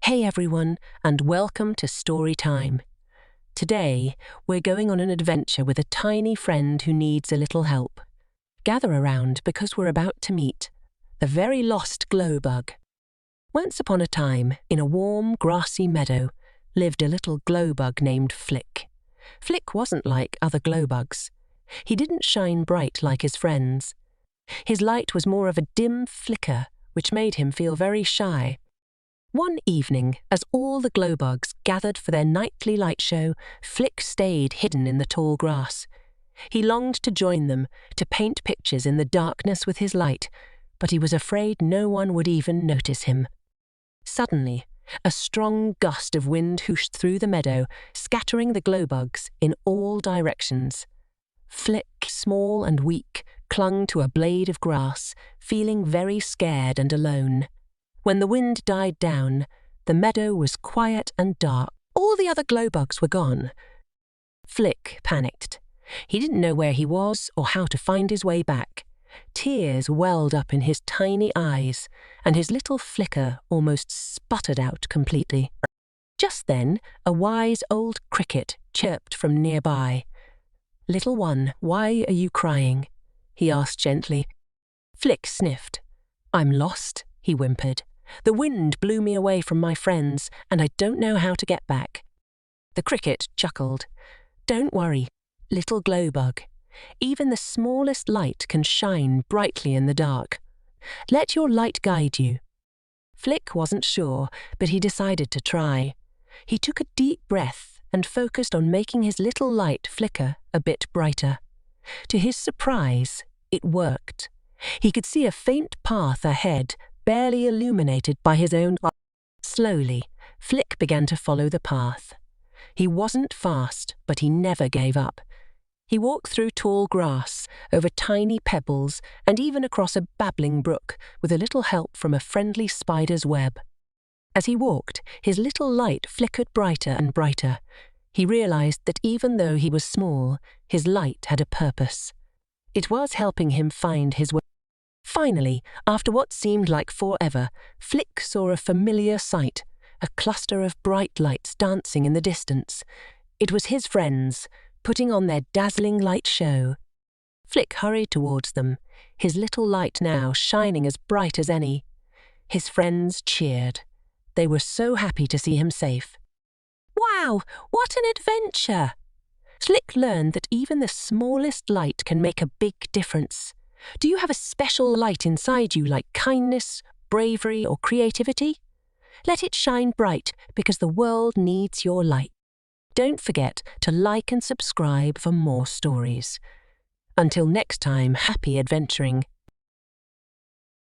Hey everyone, and welcome to Story Time. Today, we're going on an adventure with a tiny friend who needs a little help. Gather around because we're about to meet the very lost Glowbug. Once upon a time, in a warm, grassy meadow, lived a little Glowbug named Flick. Flick wasn't like other Glowbugs. He didn't shine bright like his friends. His light was more of a dim flicker, which made him feel very shy. One evening, as all the Glowbugs gathered for their nightly light show, Flick stayed hidden in the tall grass. He longed to join them, to paint pictures in the darkness with his light, but he was afraid no one would even notice him. Suddenly, a strong gust of wind whooshed through the meadow, scattering the Glowbugs in all directions. Flick, small and weak, clung to a blade of grass, feeling very scared and alone. When the wind died down, the meadow was quiet and dark. All the other Glowbugs were gone. Flick panicked. He didn't know where he was or how to find his way back. Tears welled up in his tiny eyes, and his little flicker almost sputtered out completely. Just then, a wise old cricket chirped from nearby. "Little one, why are you crying?" he asked gently. Flick sniffed. "I'm lost," he whimpered. "The wind blew me away from my friends, and I don't know how to get back." The cricket chuckled. "Don't worry, little Glowbug. Even the smallest light can shine brightly in the dark. Let your light guide you." Flick wasn't sure, but he decided to try. He took a deep breath and focused on making his little light flicker a bit brighter. To his surprise, it worked. He could see a faint path ahead, barely illuminated by his own light. Slowly, Flick began to follow the path. He wasn't fast, but he never gave up. He walked through tall grass, over tiny pebbles, and even across a babbling brook, with a little help from a friendly spider's web. As he walked, his little light flickered brighter and brighter. He realized that even though he was small, his light had a purpose. It was helping him find his way. Finally, after what seemed like forever, Flick saw a familiar sight, a cluster of bright lights dancing in the distance. It was his friends, putting on their dazzling light show. Flick hurried towards them, his little light now shining as bright as any. His friends cheered. They were so happy to see him safe. "Wow, what an adventure!" Flick learned that even the smallest light can make a big difference. Do you have a special light inside you, like kindness, bravery, or creativity? Let it shine bright, because the world needs your light. Don't forget to like and subscribe for more stories. Until next time, happy adventuring.